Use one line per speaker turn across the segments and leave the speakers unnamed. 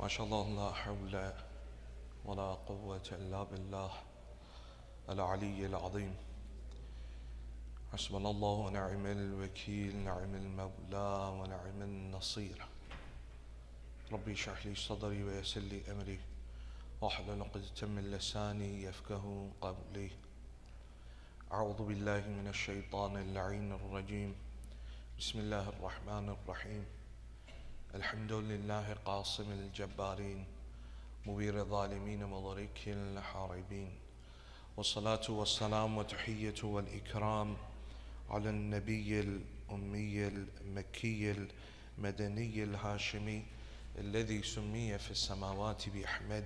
ما شاء الله لا حول ولا قوة إلا بالله العلي العظيم. حسبنا الله ونعم الوكيل، نعم المولى ونعم النصير. ربي اشرح لي صدري ويسر لي أمري واحلل عقدة من لساني يفقه قولي. أعوذ بالله من الشيطان اللعين الرجيم. بسم الله الرحمن الرحيم. الحمد لله قاصم الجبارين، مبير الظالمين، مضرك الحاربين. والصلاة والسلام والتحية والإكرام على النبي الأمي المكي المدني الهاشمي الذي سمي في السماوات بأحمد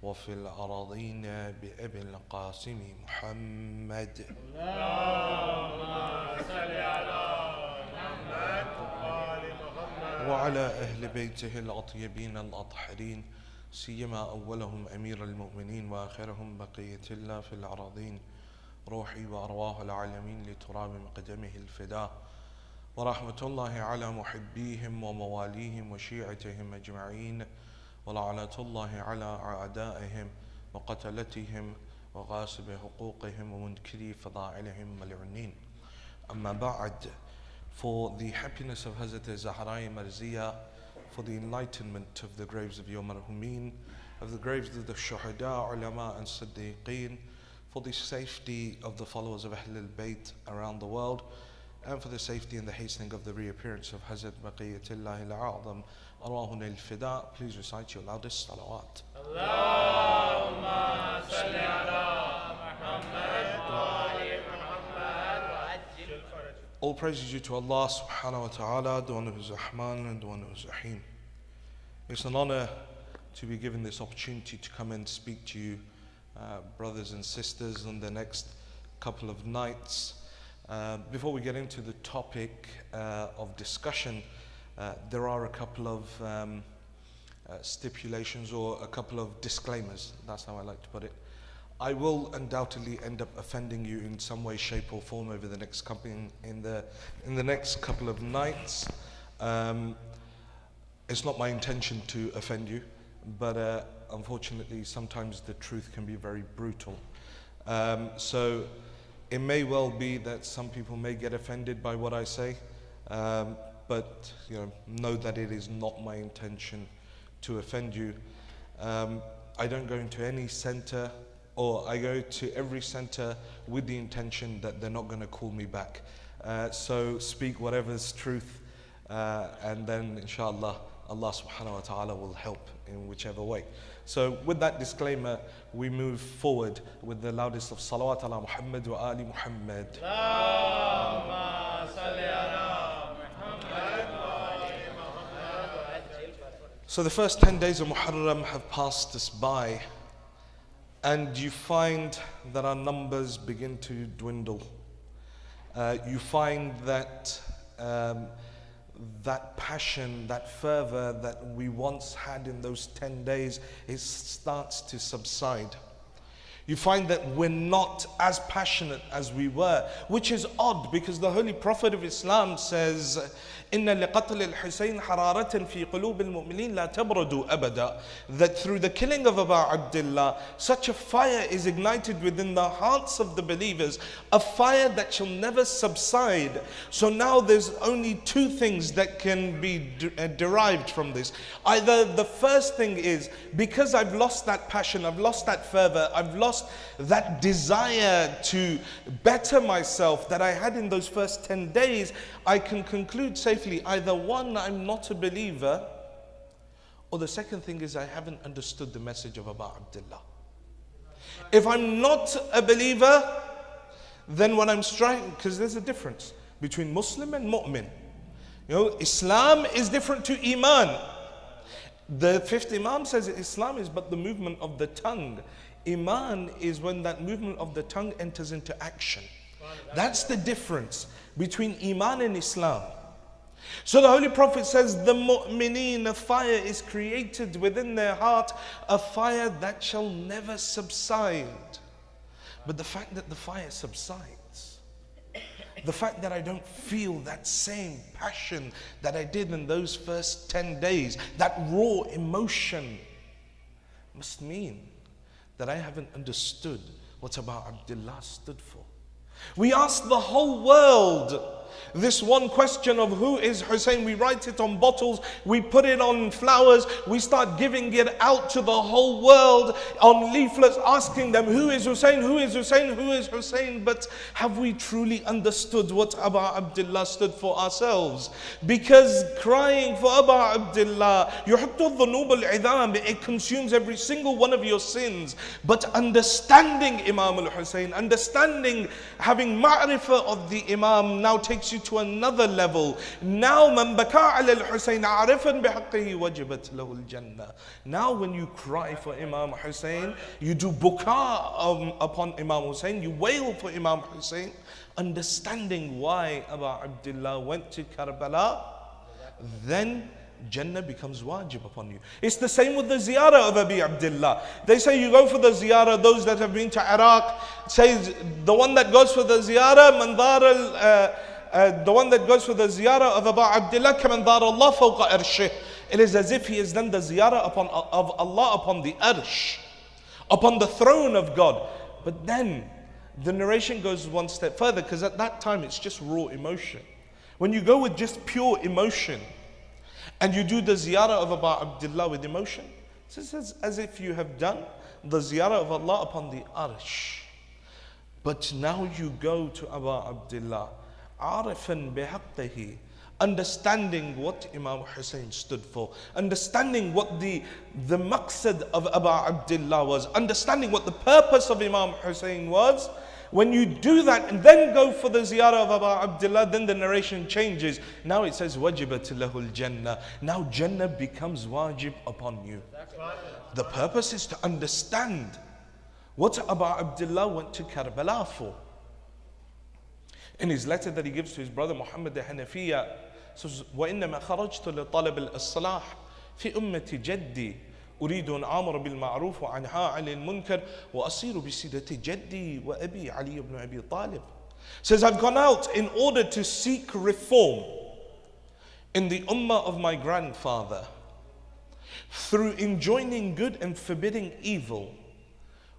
وفي الأراضين بأبي القاسم محمد.
اللهم صل على محمد وآل محمد
وعلى أهل بيته الأطيبين الأطهرين، سيما أولهم أمير المؤمنين وآخرهم بقية الله في الأراضين، روحي وأرواح العالمين لتراب قدمه الفداء. ورحمة الله على محبيهم ومواليهم وشيعتهم أجمعين، ولعنة الله على أعدائهم وقتلتهم وغاصب حقوقهم ومنكري فضائلهم ملعنين. أما بعد, for the happiness of Hazrat Zahra Marziya, for the enlightenment of the graves of your marhumin, of the graves of the shuhada, ulama and siddiqeen, for the safety of the followers of Ahl al-Bayt around the world, and for the safety and the hastening of the reappearance of Hazrat Baqiyatullah al-A'zam, arwahun al-fida, please recite your loudest salawat.
Allahumma salli ala Muhammad wa ali Muhammad wa ajil faraj.
All praise is due to Allah subhanahu wa ta'ala, the one who is Rahman and the one who is Rahim. It's an honor to be given this opportunity to come and speak to you, brothers and sisters, on the next couple of nights. Before we get into the topic of discussion, there are a couple of stipulations or a couple of disclaimers. That's how I like to put it. I will undoubtedly end up offending you in some way, shape, or form over the next in the next couple of nights. It's not my intention to offend you, but unfortunately, sometimes the truth can be very brutal. So it may well be that some people may get offended by what I say, but know that it is not my intention to offend you. I don't go into any center, or I go to every center with the intention that they're not going to call me back. So speak whatever's truth, and then inshallah Allah subhanahu wa ta'ala will help in whichever way. So with that disclaimer, we move forward with the loudest of salawat ala Muhammad wa ali Muhammad.
Allahumma salli ala Muhammad wa ali Muhammad wa ajil faraj.
So the first 10 days of Muharram have passed us by, and you find that our numbers begin to dwindle. You find that that passion, that fervor that we once had in those 10 days, it starts to subside. You find that we're not as passionate as we were, which is odd because the Holy Prophet of Islam says, إِنَّ لِقَتْلِ الْحُسَيْنِ حَرَارَةً فِي قُلُوبِ الْمُؤْمِنِينَ لَا تَبْرَدُوا أَبَدًا. That through the killing of Abu Abdullah, such a fire is ignited within the hearts of the believers, a fire that shall never subside. So now there's only two things that can be derived from this. Either the first thing is, because I've lost that passion, I've lost that fervor, I've lost that desire to better myself that I had in those first 10 days, I can conclude safely, either one, I'm not a believer, or the second thing is I haven't understood the message of Abu Abdullah. If I'm not a believer, then what I'm striking, because there's a difference between Muslim and Mu'min. Islam is different to Iman. The fifth Imam says Islam is but the movement of the tongue. Iman is when that movement of the tongue enters into action. That's the difference between Iman and Islam. So the Holy Prophet says the mu'mineen, a fire is created within their heart, a fire that shall never subside. But the fact that the fire subsides The fact that I don't feel that same passion that I did in those first 10 days, that raw emotion, must mean that I haven't understood what Aba Abdullah stood for. We asked the whole world this one question of who is Hussein. We write it on bottles, we put it on flowers, we start giving it out to the whole world on leaflets, asking them who is Hussein, who is Hussein, who is Hussein. But have we truly understood what Aba Abdullah stood for ourselves? Because crying for Aba Abdullah, يُحِطُّ الذُّنُوبَ الْعِذَامِ, it consumes every single one of your sins. But understanding Imam al-Hussein, understanding, having ma'rifah of the Imam, now takes you to another level. Now, مَنْ بَكَى عَلَى الْحُسَيْنَ عَارِفًا بِحَقِّهِ وَجِبَتْ لَهُ الْجَنَّةِ. Now when you cry for Imam Hussein, you do buka upon Imam Hussein, you wail for Imam Hussein, understanding why Aba Abdullah went to Karbala, then Jannah becomes wajib upon you. It's the same with the ziyarah of Abi Abdullah. They say you go for the ziyarah, those that have been to Iraq, says the one that goes for the ziyarah, the one that goes for the ziyarah of Abu Abdullah, كَمَنْ ذَارَ اللَّهَ فَوْقَ أَرْشِهِ. It is as if he has done the ziyarah of Allah upon the arsh, upon the throne of God. But then the narration goes one step further, because at that time it's just raw emotion. When you go with just pure emotion and you do the ziyarah of Abu Abdullah with emotion, it's as if you have done the ziyarah of Allah upon the arsh. But now you go to Abu Abdullah, عارفاً بحقه, understanding what Imam Hussein stood for, understanding what the maqsad of Abu Abdullah was, understanding what the purpose of Imam Hussein was. When you do that and then go for the ziyarah of Abu Abdullah, then the narration changes. Now it says wajibat lahul Jannah. Now Jannah becomes wajib upon you. The purpose is to understand what Abu Abdullah went to Karbala for. In his letter that he gives to his brother Muhammad al-Hanafiya, says, وَإِنَّمَا خَرَجْتُ لِطَلَبِ الْإِصْلَاحِ فِي أُمَّةِ جَدِّي أريد أن آمر بالمعروف وأنهى عن المنكر وأصير بسيرة جدي وأبي علي بن أبي طالب. Says, I've gone out in order to seek reform in the ummah of my grandfather through enjoining good and forbidding evil.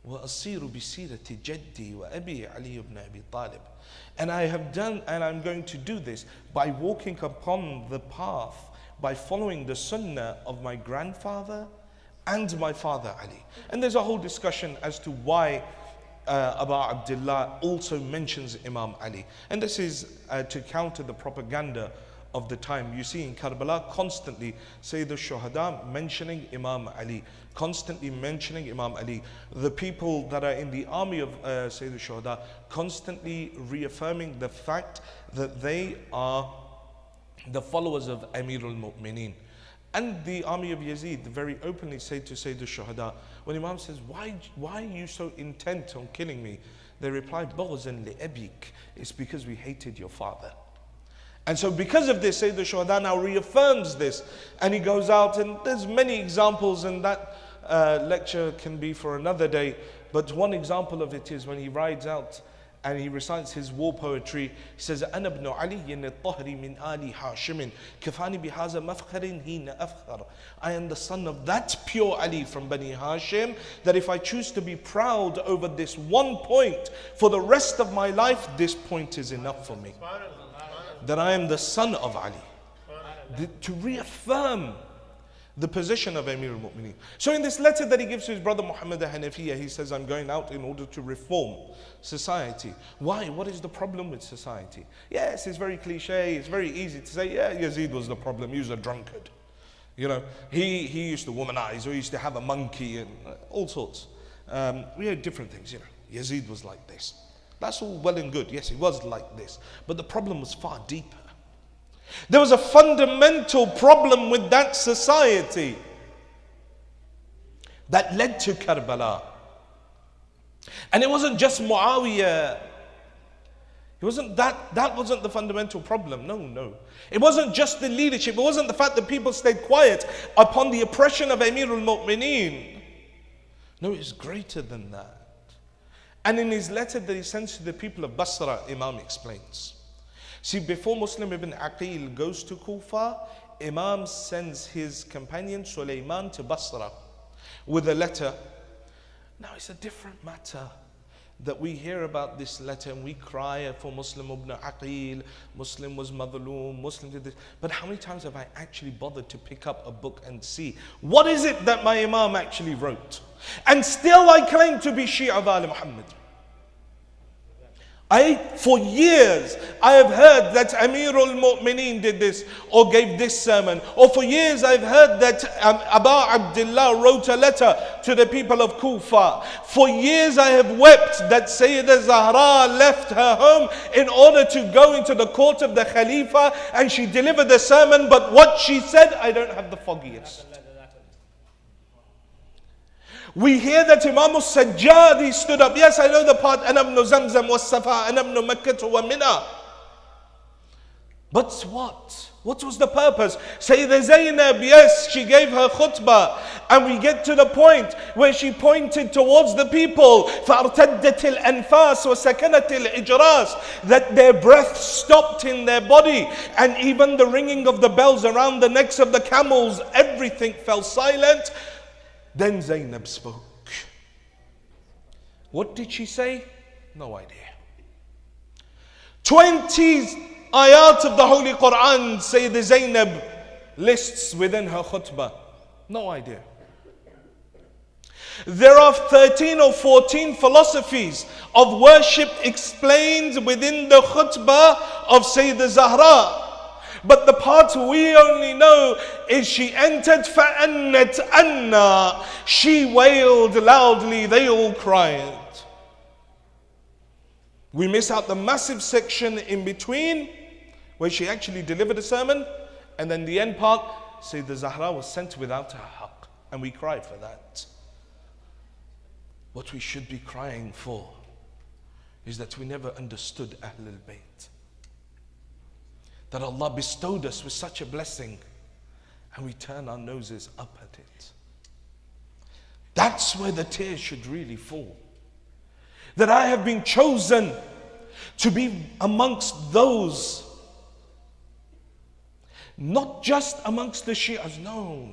وأصير بسيرة جدي وأبي علي بن أبي طالب. And I have done, and I'm going to do this by walking upon the path, by following the sunnah of my grandfather and my father Ali. And there's a whole discussion as to why Abu Abdullah also mentions Imam Ali. And this is to counter the propaganda of the time. You see in Karbala constantly Sayyid al-Shuhada mentioning Imam Ali, constantly mentioning Imam Ali. The people that are in the army of Sayyid al-Shuhada constantly reaffirming the fact that they are the followers of Amir al-Mu'mineen. And the army of Yazid very openly say to Sayyid al-Shuhada, when Imam says, why are you so intent on killing me? They reply, بغضاً لأبيك. It's because we hated your father. And so because of this, Sayyid al-Shuhada now reaffirms this. And he goes out, and there's many examples, and that lecture can be for another day. But one example of it is when he rides out and he recites his war poetry. He says, أنا ابن علي الطهر من آل هاشم كفاني بهذا مفخر حين أفخر. I am the son of that pure Ali from Bani Hashim, that if I choose to be proud over this one point for the rest of my life, this point is enough for me. That I am the son of Ali. To reaffirm the position of Amir al-Mu'mineen. So in this letter that he gives to his brother Muhammad al-Hanafiya, he says, I'm going out in order to reform society. Why? What is the problem with society? Yes, it's very cliche, it's very easy to say, yeah, Yazid was the problem, he was a drunkard. You know, he used to womanize, or he used to have a monkey, and all sorts. We had different things, you know. Yazid was like this. That's all well and good. Yes, he was like this. But the problem was far deeper. There was a fundamental problem with that society that led to Karbala. And it wasn't just Muawiyah. It wasn't that wasn't the fundamental problem. No. It wasn't just the leadership. It wasn't the fact that people stayed quiet upon the oppression of Amir al-Mu'mineen. No, it's greater than that. And in his letter that he sends to the people of Basra, Imam explains. See, before Muslim ibn Aqil goes to Kufa, Imam sends his companion Sulaiman to Basra with a letter. Now it's a different matter that we hear about this letter and we cry for Muslim ibn Aqil, Muslim was madhloom, Muslim did this. But how many times have I actually bothered to pick up a book and see what is it that my Imam actually wrote? And still I claim to be Shia of Ali Muhammad. For years, I have heard that Amirul Mu'mineen did this or gave this sermon. Or for years, I've heard that Abu Abdullah wrote a letter to the people of Kufa. For years, I have wept that Sayyidah Zahra left her home in order to go into the court of the Khalifa and she delivered the sermon. But what she said, I don't have the foggiest. We hear that Imam al-Sajjadi stood up. Yes, I know the part, أَنَا ابْنُ زَمْزَمْ وَالصَّفَا أَنَا ابْنُ مَكَّةُ وَمِنَا. But what? What was the purpose? Sayyidah Zainab, yes, she gave her khutbah. And we get to the point where she pointed towards the people. فَارْتَدَّتِ الْأَنفَاسِ وَسَكَنَتِ الْإِجْرَاسِ. That their breath stopped in their body. And even the ringing of the bells around the necks of the camels, everything fell silent. Then Zainab spoke. What did she say? No idea. 20 ayat of the Holy Quran, Sayyidah Zainab lists within her khutbah. No idea. There are 13 or 14 philosophies of worship explained within the khutbah of Sayyidah Zahra. But the part we only know is she entered فَأَنَّتْ أَنَّا. She wailed loudly, they all cried. We miss out the massive section in between where she actually delivered a sermon, and then the end part, Sayyidah Zahra was sent without her haqq, and we cry for that. What we should be crying for is that we never understood Ahlul Bayt. That Allah bestowed us with such a blessing and we turn our noses up at it. That's where the tears should really fall. That I have been chosen to be amongst those, not just amongst the Shias, no.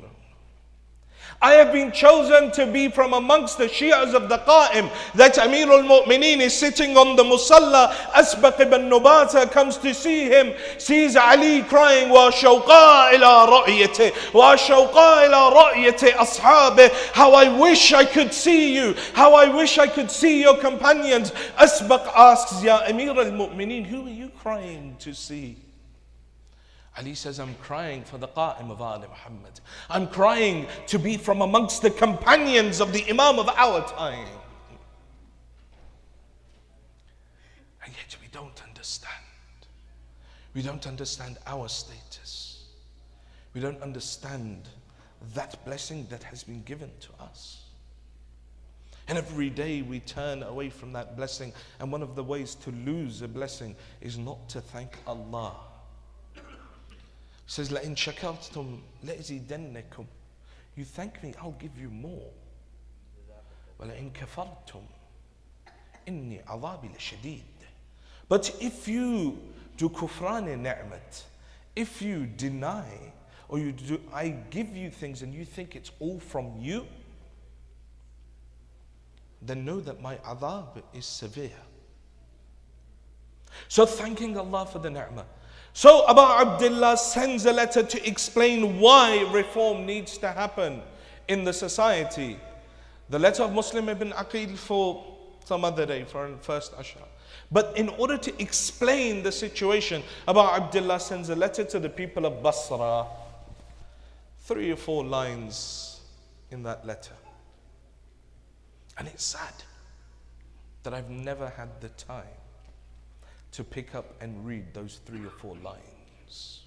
I have been chosen to be from amongst the Shias of the Qa'im. That Amirul Mu'mineen is sitting on the Musalla. Asbaq ibn Nubata comes to see him, sees Ali crying, Wa shawqa ila ra'yati, Wa shawqa ila ra'yati ashabi. How I wish I could see you. How I wish I could see your companions. Asbaq asks, Ya Amir al-Mu'mineen, who are you crying to see? Ali says, I'm crying for the Qa'im of Ali Muhammad. I'm crying to be from amongst the companions of the Imam of our time. And yet we don't understand. We don't understand our status. We don't understand that blessing that has been given to us. And every day we turn away from that blessing. And one of the ways to lose a blessing is not to thank Allah. It says, لَإِن شَكَرْتُمْ لَأَزِيدَنَّكُمْ. You thank me, I'll give you more. وَلَإِن كَفَرْتُمْ إِنِّي عَذَابِي لَشَدِيدٌ. But if you do kufran ni'mat, if you deny, or you do, I give you things and you think it's all from you, then know that my adhab is severe. So thanking Allah for the ni'mah. So Abu Abdullah sends a letter to explain why reform needs to happen in the society. The letter of Muslim ibn Aqil for some other day, for the first Ashra. But in order to explain the situation, Abu Abdullah sends a letter to the people of Basra. 3 or 4 lines in that letter. And it's sad that I've never had the time to pick up and read those 3 or 4 lines.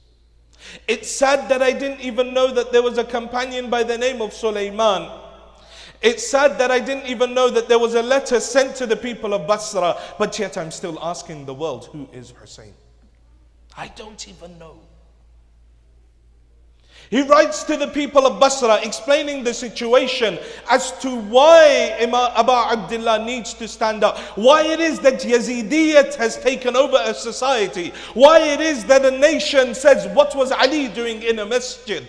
It's sad that I didn't even know that there was a companion by the name of Sulaiman. It's sad that I didn't even know that there was a letter sent to the people of Basra, but yet I'm still asking the world, who is Hussein? I don't even know. He writes to the people of Basra explaining the situation as to why Imam Abu Abdullah needs to stand up, why it is that Yazidiyat has taken over a society, why it is that a nation says, what was Ali doing in a masjid?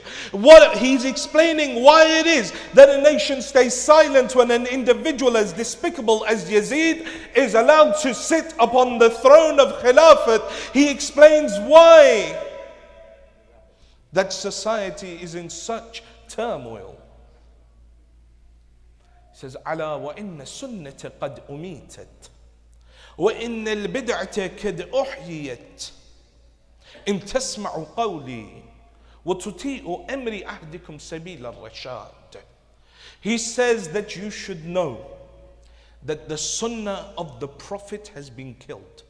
He's explaining why it is that a nation stays silent when an individual as despicable as Yazid is allowed to sit upon the throne of Khilafat. He explains why that society is in such turmoil. He says, "Ala wa inna sunnata qad umitat, wa inna al-bid'ata kad uhyiyat, in tasma'u qawli, wa tuti'u amri ahdikum sabila ar-rashad." He says that you should know that the sunnah of the Prophet has been killed.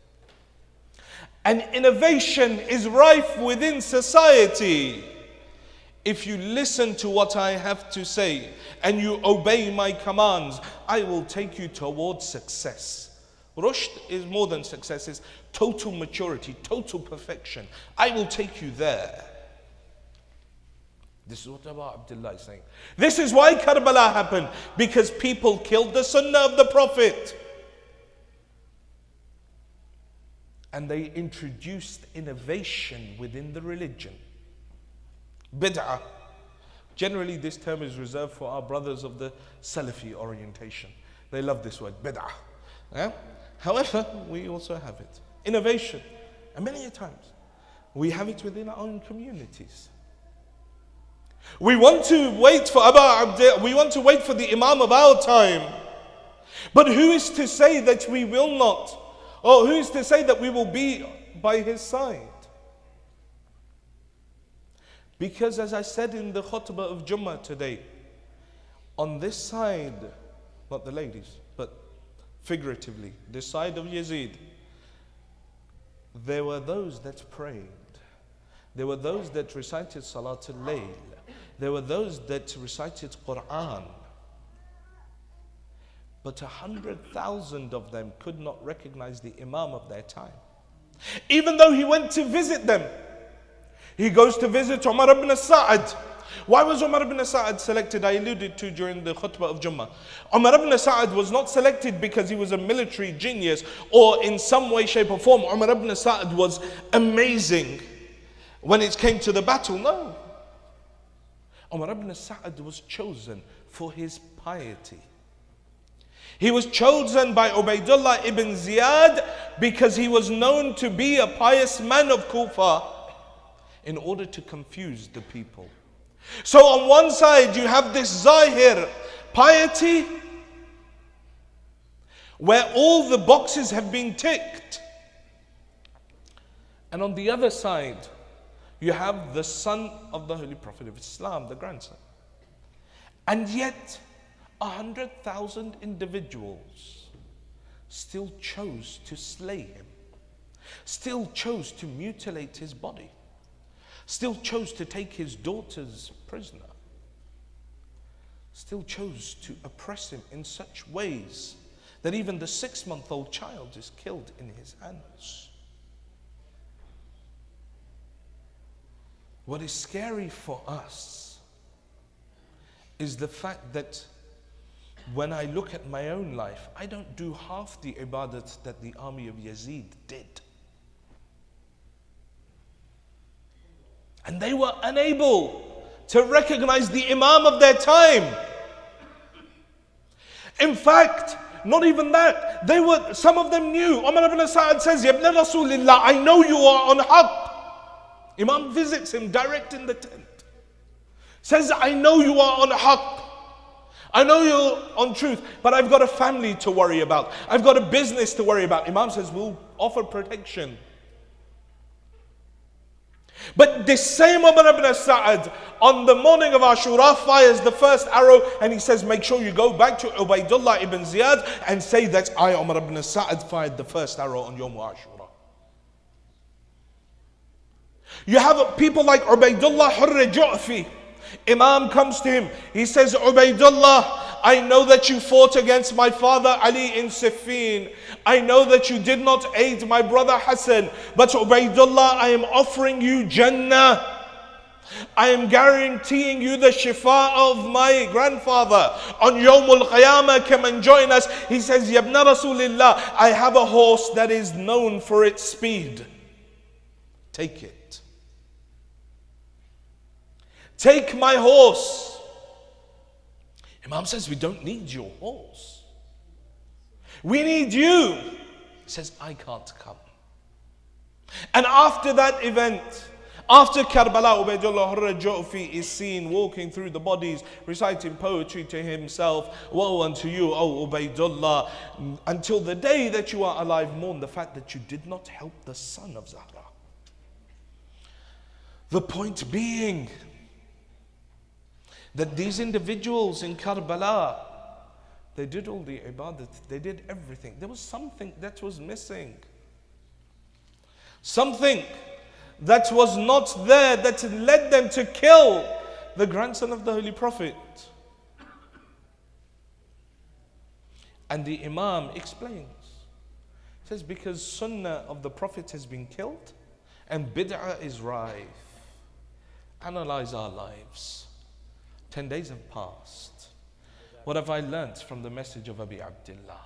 And innovation is rife within society. If you listen to what I have to say and you obey my commands, I will take you towards success. Rushd is more than success, it's total maturity, total perfection. I will take you there. This is what Abu Abdullah is saying. This is why Karbala happened, because people killed the sunnah of the Prophet. And they introduced innovation within the religion. Bid'ah. Generally, this term is reserved for our brothers of the Salafi orientation. They love this word, bid'ah. Yeah? However, we also have it. Innovation. And many a times, we have it within our own communities. We want to wait for we want to wait for the Imam of our time. But who is to say that we will not? Or who is to say that we will be by his side? Because as I said in the khutbah of Jummah today, on this side, not the ladies, but figuratively, this side of Yazid, there were those that prayed. There were those that recited Salatul Layl. There were those that recited Quran. But 100,000 of them could not recognize the Imam of their time. Even though he went to visit them. He goes to visit Umar ibn Sa'ad. Why was Umar ibn Sa'ad selected? I alluded to during the khutbah of Jummah. Umar ibn Sa'ad was not selected because he was a military genius or in some way, shape or form. Umar ibn Sa'ad was amazing when it came to the battle. No. Umar ibn Sa'ad was chosen for his piety. He was chosen by Ubaidullah ibn Ziyad because he was known to be a pious man of Kufa in order to confuse the people. So on one side you have this zahir, piety, where all the boxes have been ticked. And on the other side, you have the son of the Holy Prophet of Islam, the grandson. And yet, 100,000 individuals still chose to slay him, still chose to mutilate his body, still chose to take his daughters prisoner, still chose to oppress him in such ways that even the 6-month-old child is killed in his hands. What is scary for us is the fact that when I look at my own life, I don't do half the ibadat that the army of Yazid did. And they were unable to recognize the Imam of their time. In fact, not even that, some of them knew. Umar ibn Sa'ad says, Ya ibn Rasulillah, I know you are on haqq. Imam visits him direct in the tent. Says, I know you are on haqq. I know you're on truth, but I've got a family to worry about. I've got a business to worry about. Imam says, we'll offer protection. But this same Umar ibn Sa'ad, on the morning of Ashura, fires the first arrow and he says, make sure you go back to Ubaidullah ibn Ziyad and say that I, Umar ibn Sa'ad, fired the first arrow on Yawm Ashura. You have people like Ubaidullah Hurr Ju'fi. Imam comes to him. He says, Ubaidullah, I know that you fought against my father Ali in Siffin. I know that you did not aid my brother Hassan. But Ubaidullah, I am offering you Jannah. I am guaranteeing you the shifa of my grandfather. On Yawmul Qiyamah, come and join us. He says, Yabna Rasulillah, I have a horse that is known for its speed. Take it. Take my horse. Imam says, we don't need your horse. We need you. He says, I can't come. And after that event, after Karbala, Ubaydullah al-Ju'fi is seen walking through the bodies, reciting poetry to himself. Woe unto you, O Ubaydullah, until the day that you are alive, mourn the fact that you did not help the son of Zahra. The point being that these individuals in Karbala, they did all the ibadat, they did everything. There was something that was missing. Something that was not there that led them to kill the grandson of the Holy Prophet. And the Imam explains. He says, because Sunnah of the Prophet has been killed and Bid'ah is rife. Analyze our lives. 10 days have passed. What have I learnt from the message of Abi Abdullah?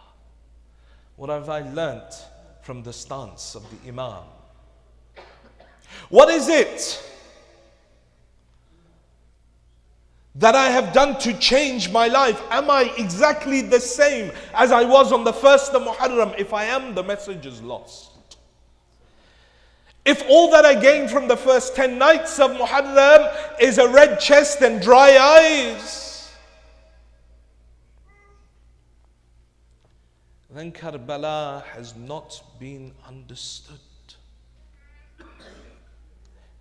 What have I learnt from the stance of the Imam? What is it that I have done to change my life? Am I exactly the same as I was on the 1st of Muharram? If I am, the message is lost. If all that I gained from the first 10 nights of Muharram is a red chest and dry eyes, then Karbala has not been understood.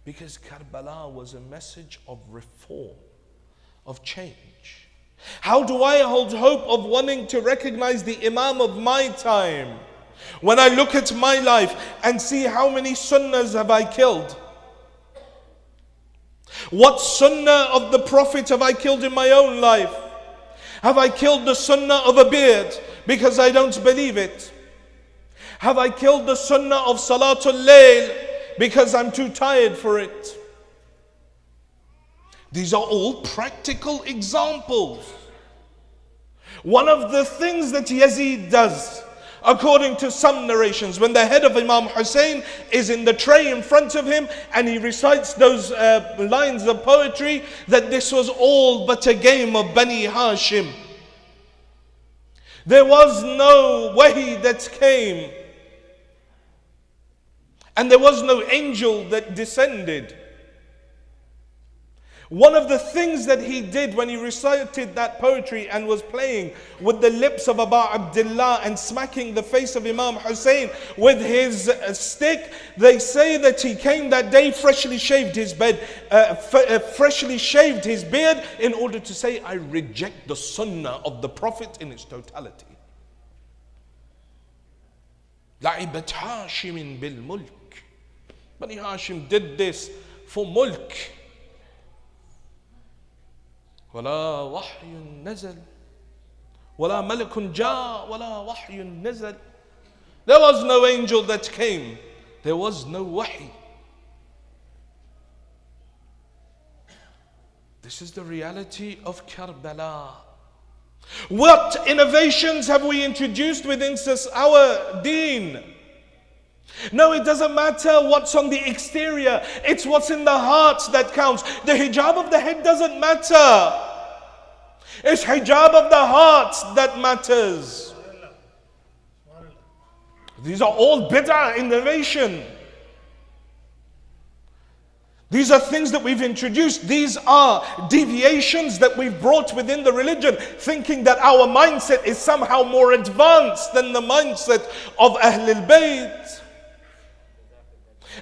Because Karbala was a message of reform, of change. How do I hold hope of wanting to recognize the Imam of my time when I look at my life and see how many sunnahs have I killed? What sunnah of the Prophet have I killed in my own life? Have I killed the sunnah of a beard because I don't believe it? Have I killed the sunnah of Salatul Layl because I'm too tired for it? These are all practical examples. One of the things that Yazid does, according to some narrations, when the head of Imam Hussein is in the tray in front of him and he recites those lines of poetry, that this was all but a game of Bani Hashim. There was no wahi that came, and there was no angel that descended. One of the things that he did when he recited that poetry and was playing with the lips of Abu Abdullah and smacking the face of Imam Hussein with his stick, they say that he came that day, freshly shaved his beard in order to say, I reject the sunnah of the Prophet in its totality. لعبت هاشم بالملك. Bani Hashim did this for mulk. ولا وحي نزل ولا ملك جاء ولا وحي نزل. There was no angel that came. There was no wahi. This is the reality of Karbala. What innovations have we introduced within our deen? No, it doesn't matter what's on the exterior. It's what's in the heart that counts. The hijab of the head doesn't matter. It's hijab of the heart that matters. These are all bid'ah, innovation. These are things that we've introduced. These are deviations that we've brought within the religion, thinking that our mindset is somehow more advanced than the mindset of Ahlul Bayt.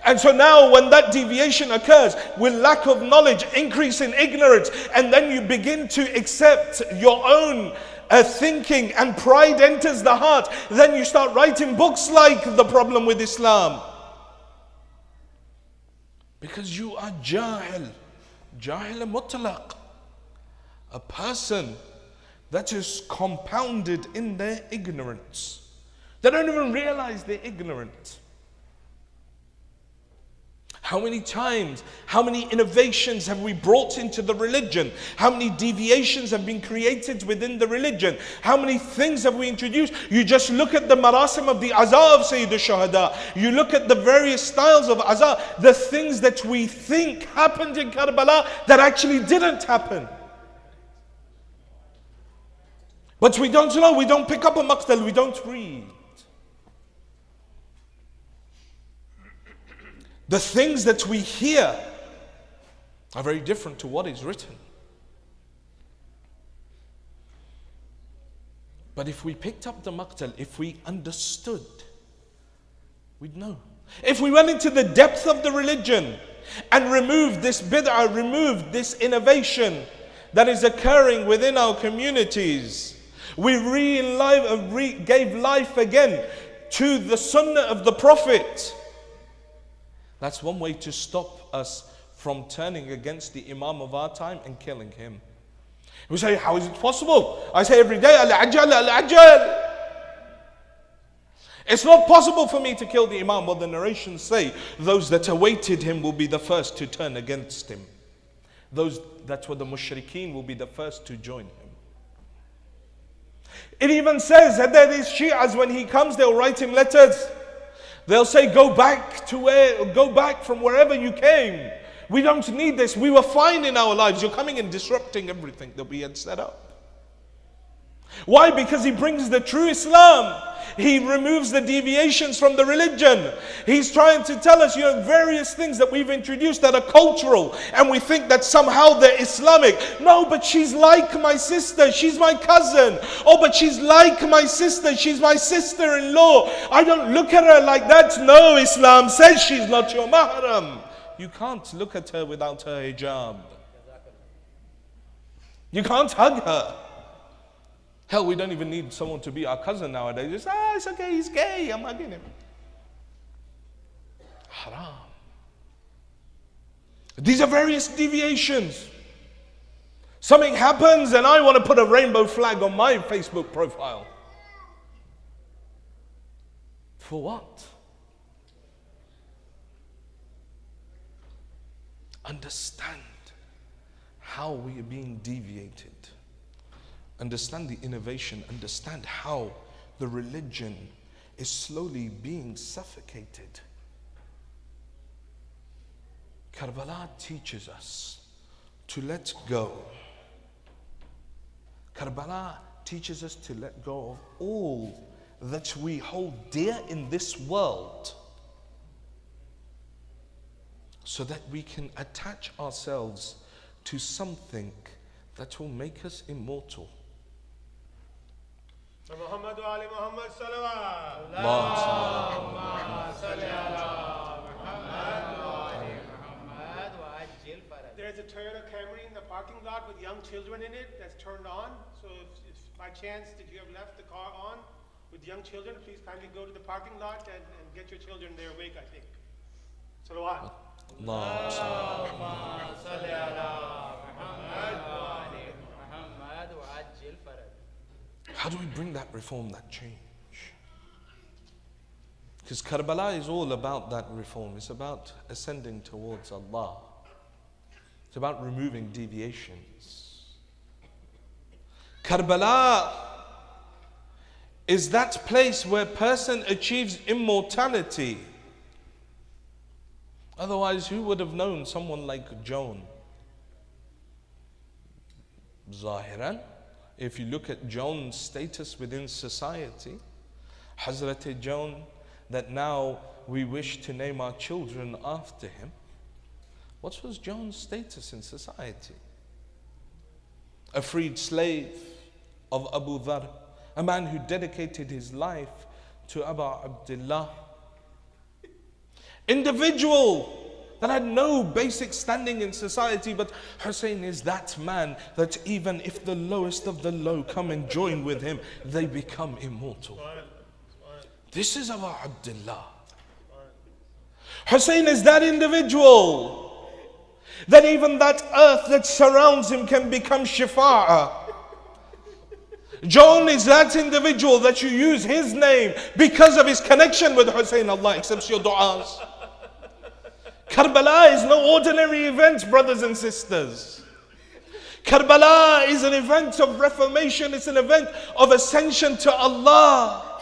And so now when that deviation occurs with lack of knowledge, increase in ignorance, and then you begin to accept your own thinking and pride enters the heart, then you start writing books like The Problem with Islam. Because you are jahil mutlaq, a person that is compounded in their ignorance. They don't even realize they're ignorant. How many times, how many innovations have we brought into the religion? How many deviations have been created within the religion? How many things have we introduced? You just look at the marasim of the azaa of Sayyid al-Shuhada. You look at the various styles of azaa, the things that we think happened in Karbala that actually didn't happen. But we don't know, we don't pick up a maqtal, we don't read. The things that we hear are very different to what is written. But if we picked up the maqtal, if we understood, we'd know. If we went into the depth of the religion and removed this bid'ah, removed this innovation that is occurring within our communities, we gave life again to the sunnah of the Prophet. That's one way to stop us from turning against the Imam of our time and killing him. We say, how is it possible? I say every day, Al-Ajjal, Al-Ajjal. It's not possible for me to kill the Imam. Well, the narrations say, those that awaited him will be the first to turn against him. Those that were the mushrikeen will be the first to join him. It even says that there is Shi'as, when he comes, they'll write him letters. They'll say, go back from wherever you came. We don't need this. We were fine in our lives. You're coming and disrupting everything that we had set up. Why? Because he brings the true Islam. He removes the deviations from the religion. He's trying to tell us, various things that we've introduced that are cultural, and we think that somehow they're Islamic. No, but she's like my sister. She's my cousin. Oh, but she's like my sister. She's my sister-in-law. I don't look at her like that. No, Islam says she's not your mahram. You can't look at her without her hijab. You can't hug her. Hell, we don't even need someone to be our cousin nowadays. Just, it's okay, he's gay, I'm hugging him. Haram. These are various deviations. Something happens and I want to put a rainbow flag on my Facebook profile. For what? Understand how we are being deviated. Understand the innovation. Understand how the religion is slowly being suffocated. Karbala teaches us to let go. Karbala teaches us to let go of all that we hold dear in this world, so that we can attach ourselves to something that will make us immortal.
Muhammad wa ali Muhammad salawat.
Allahumma
salli ala Muhammad wa ali Muhammad wa ajil faraj. There's a Toyota Camry in the parking lot with young children in it that's turned on. So if by chance that you have left the car on with young children, please kindly go to the parking lot and get your children there awake, I think. Salawat. Allahumma salli ala Muhammad wa ali Muhammad wa ajil faraj.
How do we bring that reform, that change? Because Karbala is all about that reform. It's about ascending towards Allah. It's about removing deviations. Karbala is that place where a person achieves immortality. Otherwise, who would have known someone like Joan? Zahiran, if you look at Joan's status within society, Hazrat Joan, that now we wish to name our children after him. What was Joan's status in society? A freed slave of Abu Dhar, a man who dedicated his life to Abu Abdullah. Individual that had no basic standing in society, but Hussein is that man that even if the lowest of the low come and join with him, they become immortal. This is Abu Abdullah. Hussein is that individual that even that earth that surrounds him can become shifa'ah. Joan is that individual that you use his name because of his connection with Hussein. Allah accepts your du'as. Karbala is no ordinary event, brothers and sisters. Karbala is an event of reformation. It's an event of ascension to Allah.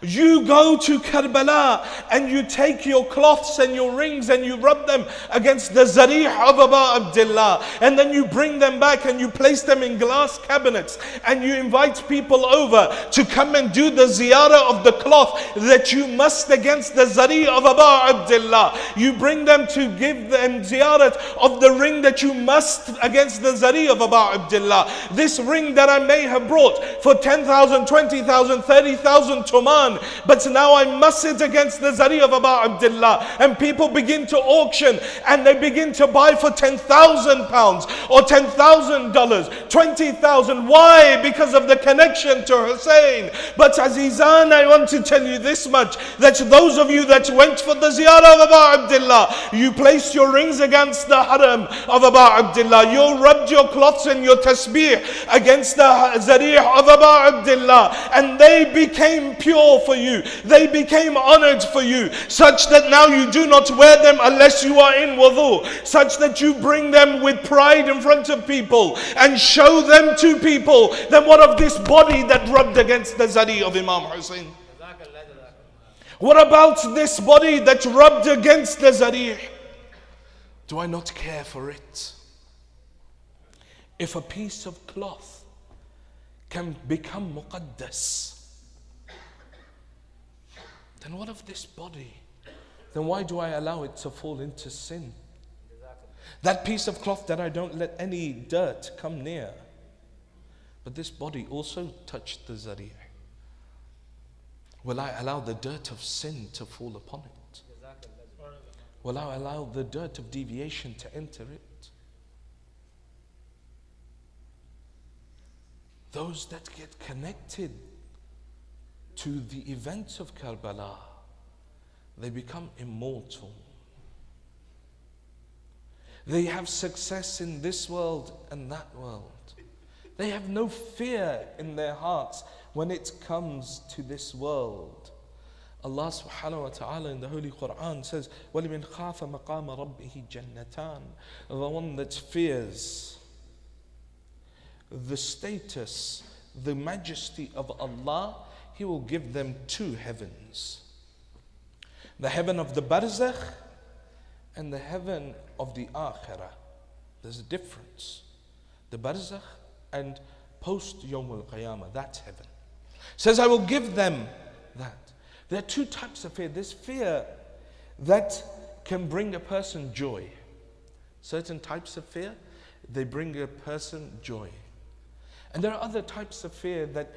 You go to Karbala and you take your cloths and your rings and you rub them against the zarih of Aba Abdullah, and then you bring them back and you place them in glass cabinets and you invite people over to come and do the ziyarah of the cloth that you must against the zarih of Aba Abdullah. You bring them to give them ziyarah of the ring that you must against the zarih of Aba Abdullah. This ring that I may have brought for 10,000, 20,000, 30,000 tuman, but now I must it against the zarih of Aba Abdullah. And people begin to auction and they begin to buy for £10,000 or $10,000, 20,000. Why? Because of the connection to Hussein. But Azizan, I want to tell you this much, that those of you that went for the ziyarah of Aba Abdullah, you placed your rings against the haram of Aba Abdullah. You rubbed your cloths and your tasbih against the zarih of Aba Abdullah, and they became pure for you. They became honored for you, such that now you do not wear them unless you are in wudu, such that you bring them with pride in front of people and show them to people. Then what of this body that rubbed against the zarih of Imam Hussein? What about this body that rubbed against the zarih? Do I not care for it? If a piece of cloth can become muqaddas, then what of this body? Then why do I allow it to fall into sin? That piece of cloth that I don't let any dirt come near. But this body also touched the zarih. Will I allow the dirt of sin to fall upon it? Will I allow the dirt of deviation to enter it? Those that get connected to the events of Karbala, they become immortal. They have success in this world and that world. They have no fear in their hearts when it comes to this world. Allah subhanahu wa ta'ala in the Holy Quran says, وَلِمِنْ خَافَ مَقَامَ رَبِّهِ جَنَّتَانِ. The one that fears the status, the majesty of Allah, He will give them two heavens. The heaven of the barzakh and the heaven of the akhirah. There's a difference. The barzakh and post Yawm al-Qiyamah, that's heaven. Says, I will give them that. There are two types of fear. There's fear that can bring a person joy. Certain types of fear, they bring a person joy. And there are other types of fear that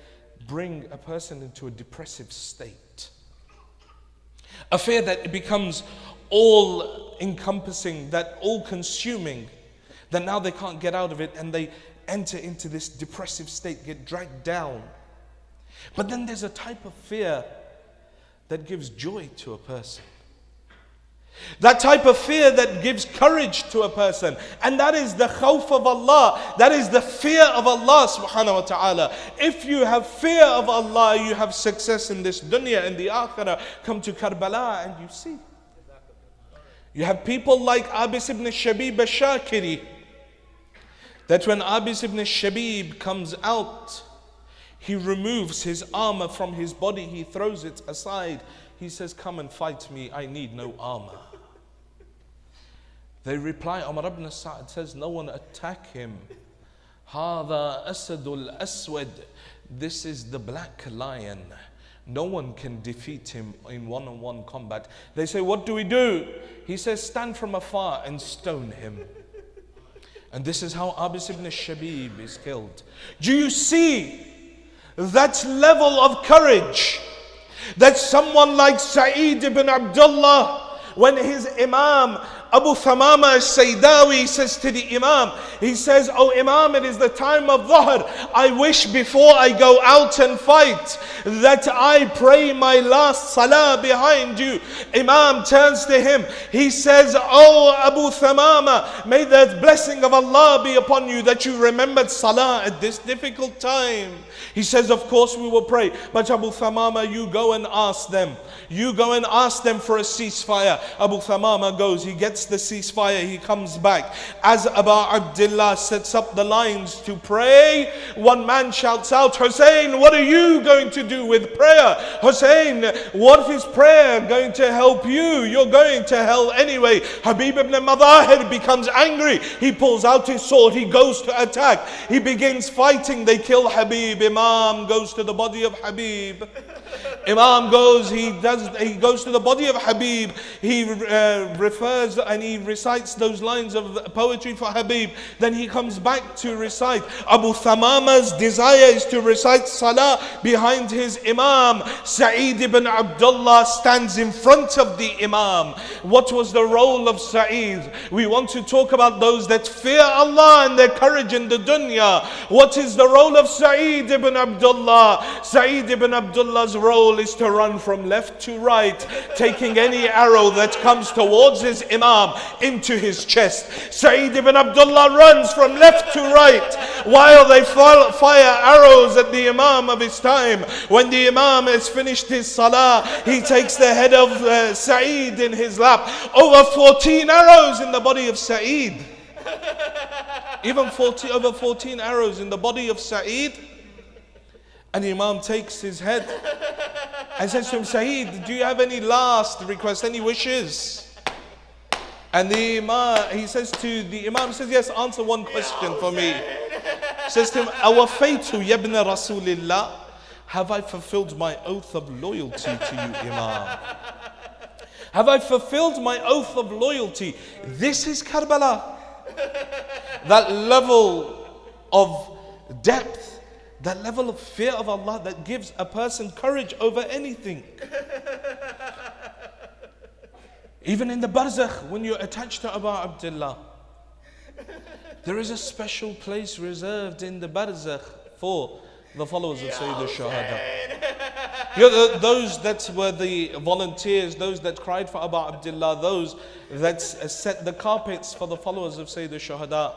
bring a person into a depressive state. A fear that becomes all-encompassing, that all-consuming, that now they can't get out of it and they enter into this depressive state, get dragged down. But then there's a type of fear that gives joy to a person. That type of fear that gives courage to a person. And that is the khawf of Allah. That is the fear of Allah subhanahu wa ta'ala. If you have fear of Allah, you have success in this dunya and the akhirah. Come to Karbala and you see. You have people like Abis ibn Shabib al-Shakiri. That when Abis ibn Shabib comes out, he removes his armor from his body, he throws it aside. He says, come and fight me, I need no armor. They reply, Umar ibn Sa'd says, no one attack him. هَذَا أَسَدُ الْأَسْوَدِ. This is the black lion. No one can defeat him in one-on-one combat. They say, what do we do? He says, stand from afar and stone him. And this is how Abis ibn Shabib is killed. Do you see that level of courage that someone like Sa'id ibn Abdullah, when his Imam Abu Thamama al-Saydawi says to the Imam, he says, oh Imam, it is the time of Dhuhr. I wish before I go out and fight that I pray my last salah behind you. Imam turns to him. He says, oh Abu Thamama, may the blessing of Allah be upon you that you remembered salah at this difficult time. He says, of course we will pray. But Abu Thamama, you go and ask them. You go and ask them for a ceasefire. Abu Thamama goes, he gets the ceasefire, he comes back. As Abu Abdullah sets up the lines to pray, one man shouts out, Hussein, what are you going to do with prayer? Hussein, what is prayer going to help you? You're going to hell anyway. Habib ibn Madahir becomes angry. He pulls out his sword, he goes to attack. He begins fighting, they kill Habib. Imam goes to the body of Habib. Imam goes, he goes to the body of Habib. He refers and he recites those lines of poetry for Habib. Then he comes back to recite. Abu Thamama's desire is to recite Salah behind his Imam. Sa'id ibn Abdullah stands in front of the Imam. What was the role of Sa'id? We want to talk about those that fear Allah and their courage in the dunya. What is the role of Sa'id ibn Abdullah? Sa'id ibn Abdullah's role is to run from left to right, taking any arrow that comes towards his Imam into his chest. Sa'id ibn Abdullah runs from left to right while they fire arrows at the Imam of his time. When the Imam has finished his Salah, he takes the head of Sa'id in his lap. Over 14 arrows in the body of Sa'id. Even over 14 arrows in the body of Sa'id. And the Imam takes his head and says to him, Sa'id, do you have any last request, any wishes? And the Imam, he says to the Imam, he says, yes, answer one question for me. He says to him, Awafaytu yabna Rasulillah, have I fulfilled my oath of loyalty to you, Imam? Have I fulfilled my oath of loyalty? This is Karbala. That level of depth, that level of fear of Allah that gives a person courage over anything. Even in the barzakh, when you're attached to Abu Abdullah, there is a special place reserved in the barzakh for the followers of Sayyid al-Shahada. Those that were the volunteers, those that cried for Abu Abdullah, those that set the carpets for the followers of Sayyid al-Shahada.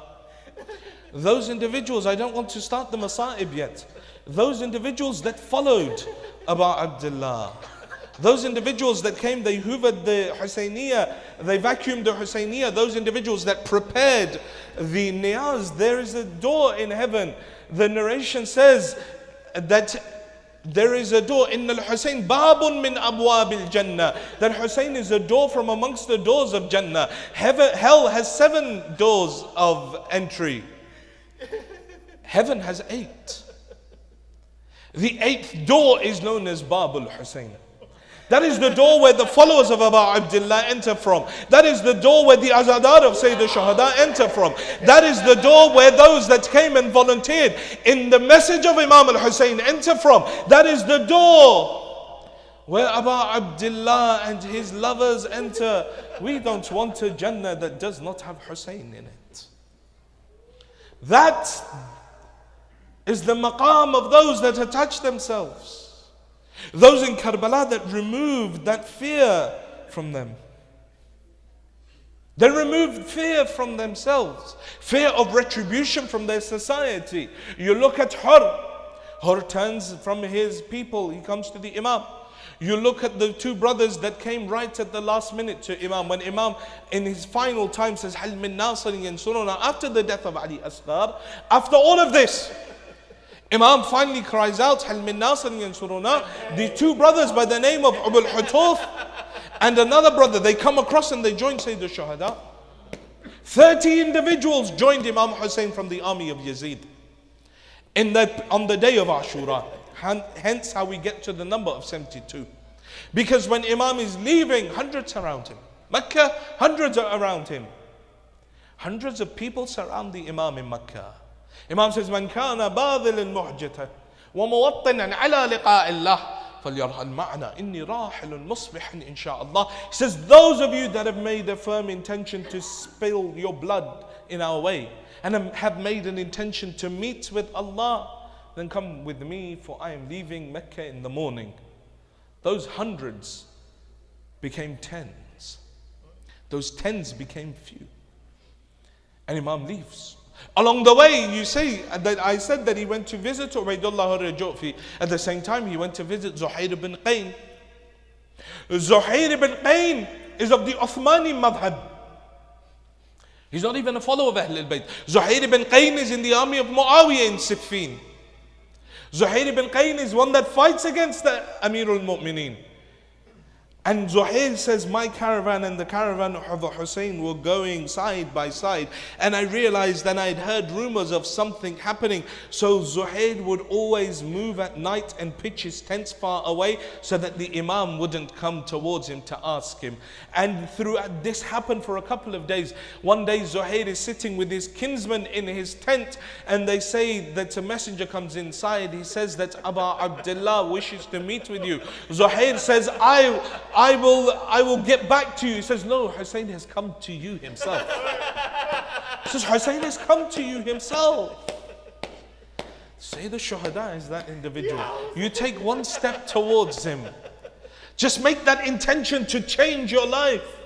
Those individuals, I don't want to start the Masa'ib yet. Those individuals that followed Abu Abdullah. Those individuals that came, they hoovered the Husayniyah, they vacuumed the Husayniyah. Those individuals that prepared the niyaz. There is a door in heaven. The narration says that there is a door. Inna al-Husayn babun min abwab al-Jannah. That Husayn is a door from amongst the doors of Jannah. Hell has 7 doors of entry. Heaven has 8. The 8th door is known as Bab al-Husayn. That is the door where the followers of Abu Abdullah enter from. That is the door where the Azadar of Sayyid al-Shahada enter from. That is the door where those that came and volunteered in the message of Imam al-Hussein enter from. That is the door where Abu Abdullah and his lovers enter. We don't want a Jannah that does not have Hussein in it. That is the maqam of those that attach themselves. Those in Karbala that removed that fear from them. They removed fear from themselves. Fear of retribution from their society. You look at Hur. Hur turns from his people. He comes to the Imam. You look at the 2 brothers that came right at the last minute to Imam. When Imam in his final time says, Hal min nasirin yansuruna, after the death of Ali Asghar, after all of this, Imam finally cries out, Hal min nasirin yansuruna. The 2 brothers by the name of Abul Hutuf and another brother, they come across and they join Sayyid al-Shahada. 30 individuals joined Imam Hussein from the army of Yazid on the day of Ashura. Hence how we get to the number of 72. Because when Imam is leaving, hundreds surround him. Mecca, hundreds are around him. Hundreds of people surround the Imam in Mecca. Imam says, Man kana badhil al-muhjata wa muwattinan ala liqa'illah falyarhal ma'na inni rahilun musbihan insha'Allah. He says, those of you that have made a firm intention to spill your blood in our way and have made an intention to meet with Allah, then come with me, for I am leaving Mecca in the morning. Those hundreds became tens. Those tens became few. And Imam leaves. Along the way, you see that I said that he went to visit Ubaydullah al-Rajufi. At the same time, he went to visit Zuhair ibn Qayn. Zuhair ibn Qayn is of the Uthmani madhab. He's not even a follower of Ahl al-Bayt. Zuhair ibn Qayn is in the army of Muawiyah in Siffin. Zuhair ibn Qayn is one that fights against the Amir al-Mu'mineen. And Zuhair says, my caravan and the caravan of the Hussein were going side by side. And I realized that I'd heard rumors of something happening. So Zuhair would always move at night and pitch his tents far away so that the Imam wouldn't come towards him to ask him. And throughout this happened for a couple of days. One day Zuhair is sitting with his kinsman in his tent, and they say that a messenger comes inside. He says that Abu Abdullah wishes to meet with you. Zuhair says, I will get back to you. He says, no, Hussein has come to you himself. He says, Hussein has come to you himself. Say the Shuhada is that individual. You take one step towards him. Just make that intention to change your life.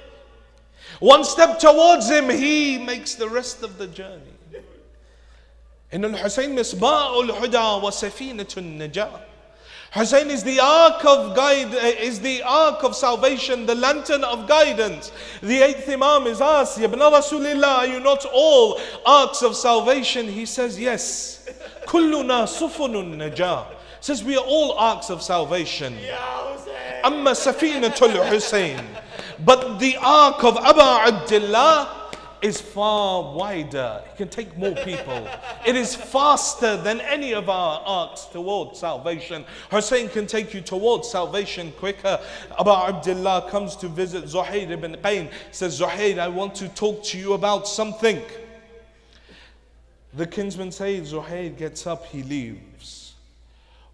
One step towards him, he makes the rest of the journey. In al-Hussein misba'ul huda wa safinatun najah. Hussein is the ark of is the ark of salvation, the lantern of guidance. The eighth Imam is asked, Ya ibn Rasulillah, are you not all arks of salvation? He says, yes. Kulluna sufunun najah. Says we are all arks of salvation. Amma safinatul Hussein. But the ark of Abu Abdullah is far wider. It can take more people. It is faster than any of our arcs towards salvation. Hussein can take you towards salvation quicker. Abu Abdullah comes to visit Zuhair ibn Qayn. Says, Zuhair, I want to talk to you about something. The kinsman says, Zuhair gets up, he leaves.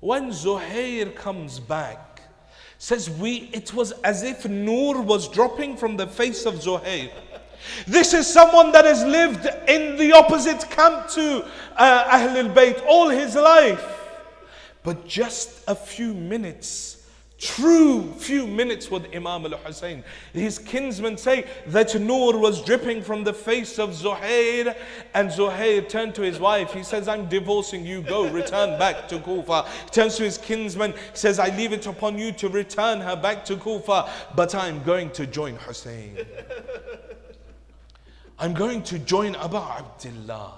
When Zuhair comes back, says it was as if Noor was dropping from the face of Zuhair. This is someone that has lived in the opposite camp to Ahl al-Bayt all his life. But just a few minutes, true few minutes with Imam al-Hussein. His kinsmen say that Noor was dripping from the face of Zuhair, and Zuhair turned to his wife. He says, I'm divorcing you, go, return back to Kufa. He turns to his kinsman, says, I leave it upon you to return her back to Kufa, but I'm going to join Hussein. I'm going to join Abu Abdullah.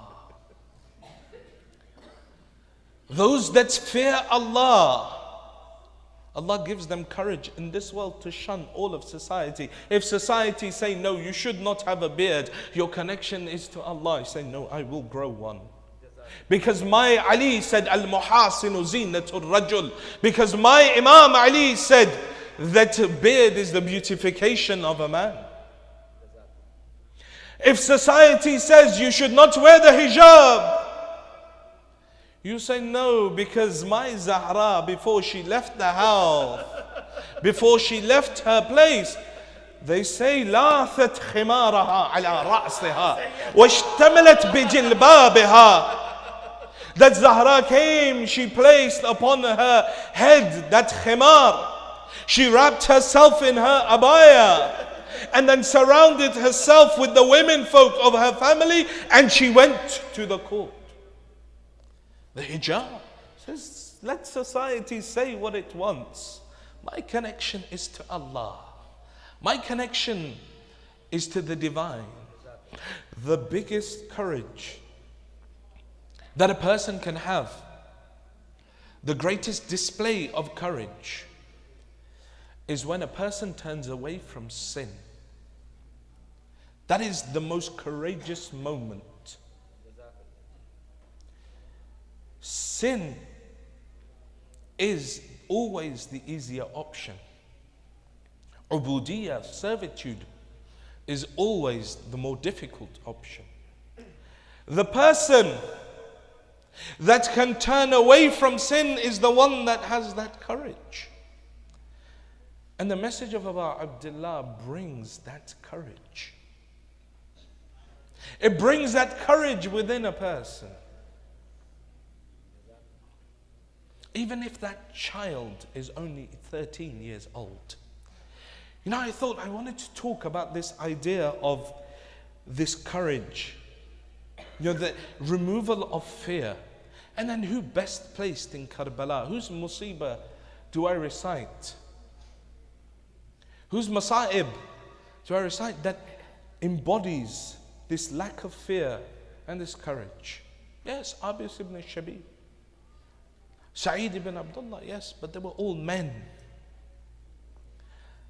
Those that fear Allah, Allah gives them courage in this world to shun all of society. If society say, no, you should not have a beard, your connection is to Allah. You say, no, I will grow one. Because my Ali said, Al-Muhasinu zinatul rajul. Because my Imam Ali said that beard is the beautification of a man. If society says you should not wear the hijab, you say no, because my Zahra, before she left the house, before she left her place, they say لاثت خمارها على رأسها واشتملت بجلبابها. That Zahra came, she placed upon her head that khimar. She wrapped herself in her abaya, and then surrounded herself with the women folk of her family, and she went to the court. The hijab says, let society say what it wants. My connection is to Allah. My connection is to the divine. The biggest courage that a person can have, the greatest display of courage, is when a person turns away from sin. That is the most courageous moment. Sin is always the easier option. Ubudiyah, servitude, is always the more difficult option. The person that can turn away from sin is the one that has that courage. And the message of Abu Abdullah brings that courage. It brings that courage within a person. Even if that child is only 13 years old. You know, I thought I wanted to talk about this idea of this courage. You know, the removal of fear. And then who best placed in Karbala? Whose musibah do I recite? Whose masa'ib So I recite that embodies this lack of fear and this courage. Yes, Abis ibn Shabib, Sa'id ibn Abdullah, yes, but they were all men.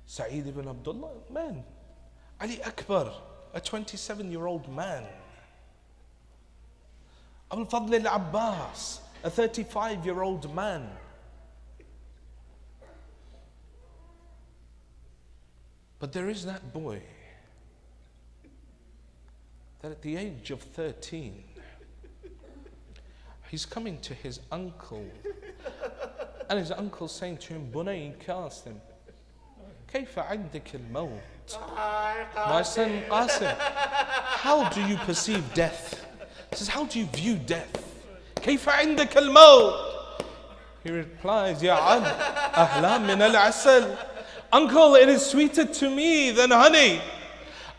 Sa'id ibn Abdullah, man. Ali Akbar, a 27-year-old man. Abul Fadl al-Abbas, a 35-year-old man. But there is that boy that at the age of 13, he's coming to his uncle, and his uncle saying to him, Bunay Qasim, كيف عندك الموت? My son Qasim, how do you perceive death? He says, how do you view death? كيف عندك الموت? He replies, يا عم أهلا من العسل. Uncle, it is sweeter to me than honey.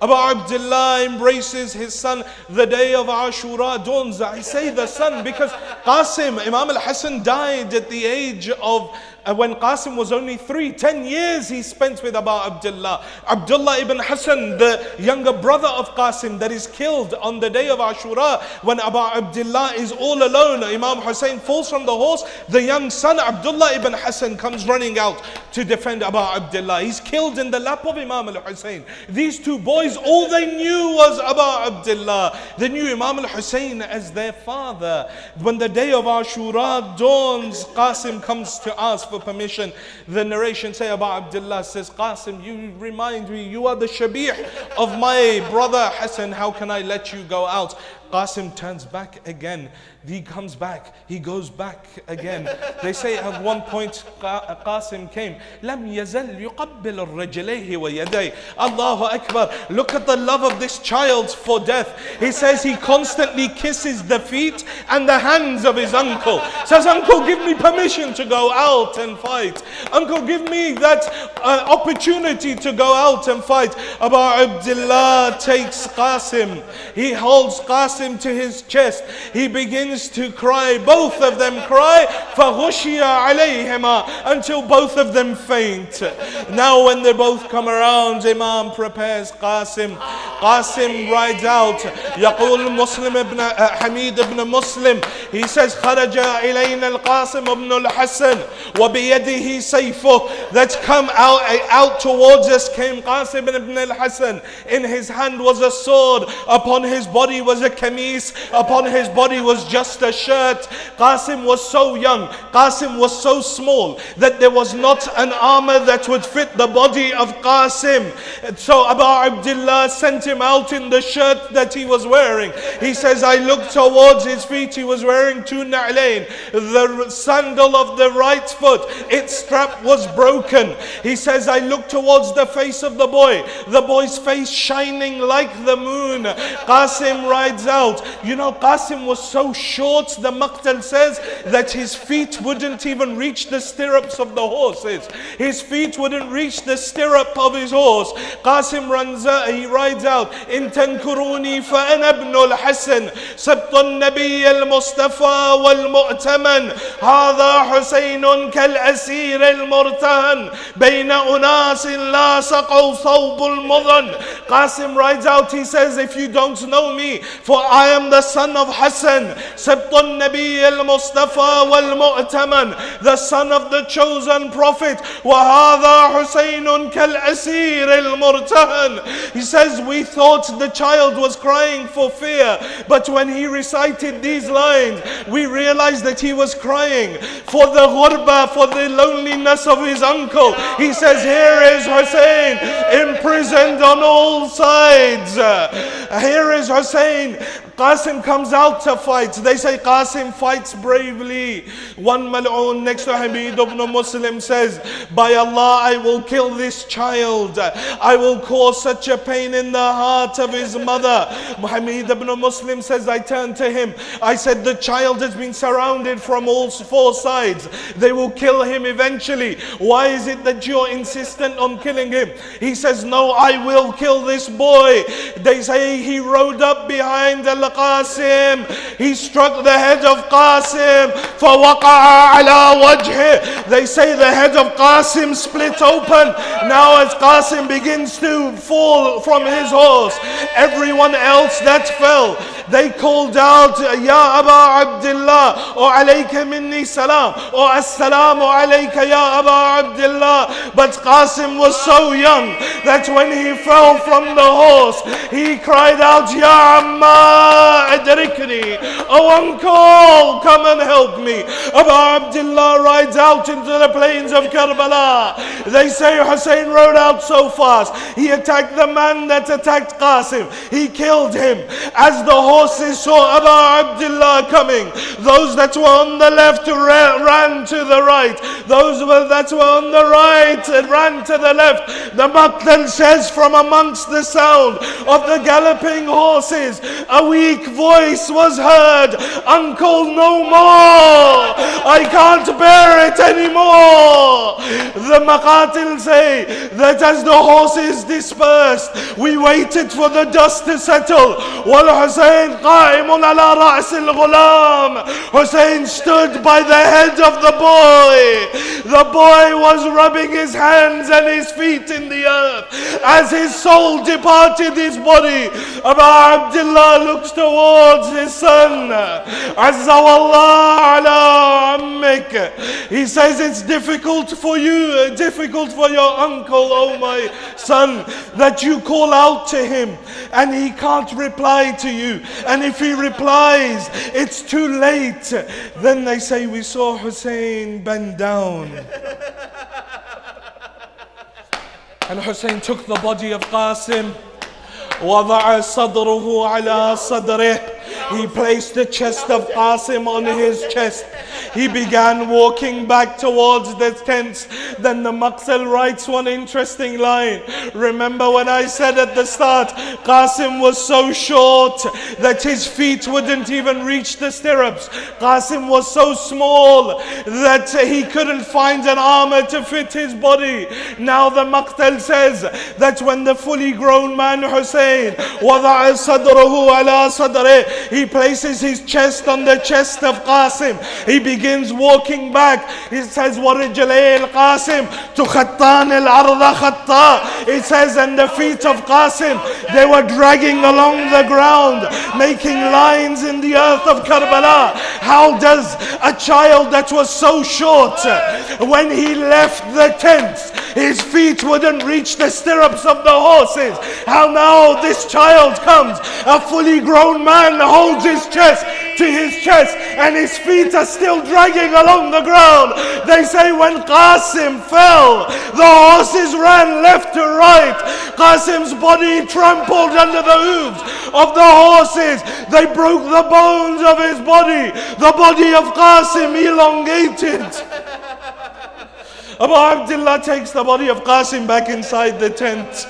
Abu Abdullah embraces his son. The day of Ashura dawns. I say the son because Qasim, Imam al-Hasan died at the age of when Qasim was only 3. 10 years he spent with Abu Abdullah. Abdullah ibn Hassan, the younger brother of Qasim, that is killed on the day of Ashura when Abu Abdullah is all alone. Imam Hussein falls from the horse. The young son Abdullah ibn Hassan comes running out to defend Abu Abdullah. He's killed in the lap of Imam al-Hussein. These two boys, all they knew was Abu Abdullah. They knew Imam al-Hussein as their father. When the day of Ashura dawns, Qasim comes to ask for permission. The narration say Abu Abdullah says, Qasim, you remind me, you are the shabih of my brother Hassan. How can I let you go out? Qasim turns back again. He comes back. He goes back again. They say at one point Qasim came. لم يزل يقبل الرجليه ويديه. Allahu Akbar. Look at the love of this child for death. He says he constantly kisses the feet and the hands of his uncle. Says, uncle, give me permission to go out and fight. Uncle, give me that opportunity to go out and fight. Abu Abdullah takes Qasim. He holds Qasim to his chest. He begins to cry. Both of them cry. فَغُشِيَ عَلَيْهِمَا until both of them faint. Now when they both come around, Imam prepares Qasim. Qasim rides out. يقول مسلم ابن حميد ابن مسلم. He says خرج إلينا القاسم ابن الحسن وبيده سيفه. That's come out towards us came Qasim ibn al-Hasan. In his hand was a sword. Upon his body was a kameez. Upon his body was just a shirt. Qasim was so young. Qasim was so small that there was not an armor that would fit the body of Qasim. So Abu Abdullah sent him out in the shirt that he was wearing. He says, I looked towards his feet. He was wearing 2 na'lain. The sandal of the right foot, its strap was broken. He says, I looked towards the face of the boy. The boy's face shining like the moon. Qasim rides out. You know, Qasim was so short, the Maqtal says, that his feet wouldn't even reach the stirrups of the horses. His feet wouldn't reach the stirrup of his horse. Qasim runs out, he rides out. In tankuruni fa'ana ibn al-Hasan sabt al-Nabi al-Mustafa wal-Mu'taman hadha Husaynun kal-asir al-Murtahan bayna unasin la saqaw thawb al-Mudan. Qasim rides out, he says, if you don't know me, for I am the son of Hassan, sabt al-Nabi al-Mustafa wal-Mu'taman, the son of the chosen prophet, wa hadha Husaynun kal-asir al-Murtahan. He says, we thought the child was crying for fear, but when he recited these lines, we realized that he was crying for the ghurba, for the loneliness of his uncle. He says, here is Hussein imprisoned on all sides. Here is Hussein. Qasim comes out to fight. They say Qasim fights bravely. One mal'oon next to Hamid ibn Muslim says, by Allah, I will kill this child. I will cause such a pain in the heart of his mother. Hamid ibn Muslim says, I turned to him. I said, the child has been surrounded from all 4 sides. They will kill him eventually. Why is it that you're insistent on killing him? He says, no, I will kill this boy. They say he rode up behind عند القاسم. He struck the head of Qasim. فوقع على وجهه. They say the head of Qasim split open. Now as Qasim begins to fall from his horse, everyone else that fell, they called out, Ya Aba Abdullah, or alayka minni salam, or assalamu alayka ya Aba Abdullah. But Qasim was so young that when he fell from the horse, he cried out, Ya Amma adrikni, oh uncle, come and help me. Aba Abdullah rides out into the plains of Karbala. They say Hussein rode out so fast, he attacked the man that attacked Qasim. He killed him. As the horses saw Aba Abdullah coming, those that were on the left ran to the right, those that were on the right ran to the left. The Maqtal says, from amongst the sound of the galloping horses, a weak voice was heard, Uncle, no more, I can't bear it anymore. The Maqatil say that as the horses dispersed, we waited for the dust to settle. وَالْحُسَيْنَ قَائِمٌ عَلَى رَأْسِ الْغُلَامِ. Hussein stood by the head of the boy. The boy was rubbing his hands and his feet in the earth. As his soul departed his body, Aba Abdullah looks towards his son. Azza wallah ala ammik. He says, it's difficult for you, difficult for your uncle, oh my son, that you call out to him and he can't reply to you. And if he replies, it's too late. Then they say, we saw Hussein bend down. And Hussein took the body of Qasim. وضع صدره على صدره. He placed the chest of Qasim on his chest. He began walking back towards the tents. Then the Maqtal writes one interesting line. Remember when I said at the start, Qasim was so short that his feet wouldn't even reach the stirrups. Qasim was so small that he couldn't find an armor to fit his body. Now the Maqtal says that when the fully grown man Hussein وضع صدره على صدره, he places his chest on the chest of Qasim. He begins walking back. He says, وَرِجْلَيْ الْقَاسِمِ تُخَطَّانِ الْعَرْضَ خَطَّا. It says, and the feet of Qasim, they were dragging along the ground, making lines in the earth of Karbala. How does a child that was so short, when he left the tents, his feet wouldn't reach the stirrups of the horses? How now this child comes, a fully grown man holds his chest to his chest and his feet are still dragging along the ground. They say when Qasim fell, the horses ran left to right. Qasim's body trampled under the hooves of the horses. They broke the bones of his body. The body of Qasim elongated. Abu Abdullah takes the body of Qasim back inside the tent.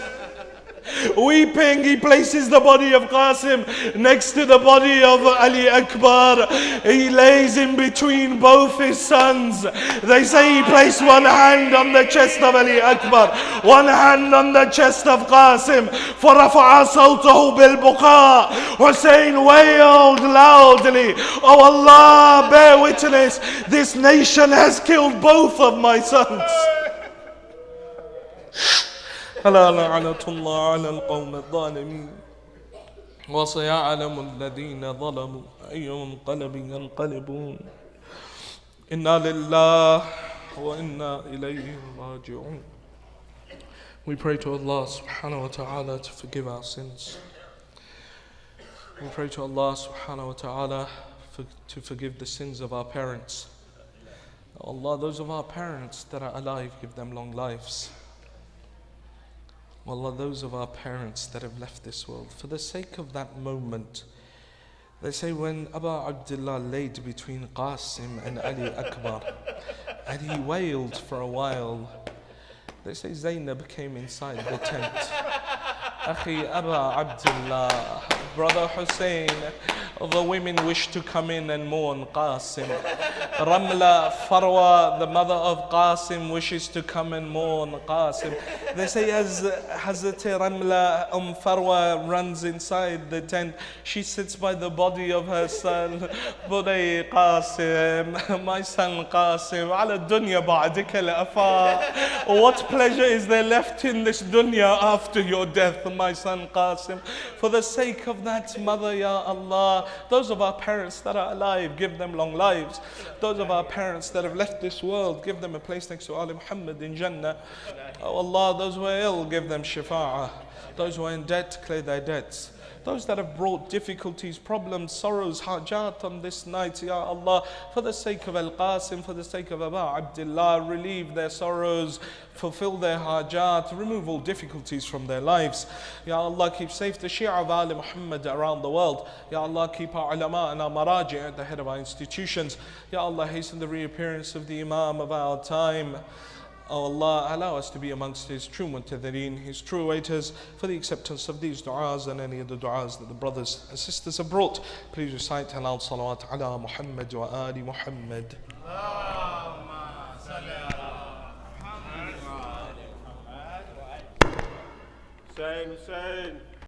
Weeping, he places the body of Qasim next to the body of Ali Akbar. He lays in between both his sons. They say he placed one hand on the chest of Ali Akbar, one hand on the chest of Qasim. فَرَفَعَ صَوْتَهُ بِالْبُقَاءِ. Hussein wailed loudly, oh Allah, bear witness, this nation has killed both of my sons. ألا لعنة الله على القوم الظالمين وسيعلم الذين ظلموا أي منقلب ينقلبون إنا لله وإنا إليه راجعون. We pray to Allah subhanahu wa ta'ala to forgive our sins. We pray to Allah subhanahu wa ta'ala to forgive the sins of our parents. Allah, those of our parents that are alive, give them long lives. Allah, those of our parents that have left this world, for the sake of that moment, they say when Abu Abdullah laid between Qasim and Ali Akbar, and he wailed for a while, they say Zainab came inside the tent. Akhi Abu Abdullah, brother Hussein, the women wish to come in and mourn Qasim. Ramla Farwa, the mother of Qasim, wishes to come and mourn Qasim. They say as Hazrat Ramla Farwa runs inside the tent, she sits by the body of her son. Bunay Qasim, my son Qasim, ala dunya ba'dika al-afa. What pleasure is there left in this dunya after your death, my son Qasim? For the sake of that mother, Ya Allah, those of our parents that are alive, give them long lives. Those of our parents that have left this world, give them a place next to Ali Muhammad in Jannah. Oh Allah, those who are ill, give them shifa'ah. Those who are in debt, clear their debts. Those that have brought difficulties, problems, sorrows, hajat on this night, Ya Allah, for the sake of Al-Qasim, for the sake of Aba Abdullah, relieve their sorrows, fulfill their hajat, remove all difficulties from their lives. Ya Allah, keep safe the Shia of Ali Muhammad around the world. Ya Allah, keep our ulama and our maraji at the head of our institutions. Ya Allah, hasten the reappearance of the Imam of our time. Oh Allah, allow us to be amongst His true muntadhireen, His true waiters, for the acceptance of these du'as and any of the du'as that the brothers and sisters have brought. Please recite halal salawat ala Muhammad wa ali Muhammad.
Hussein, Hussein.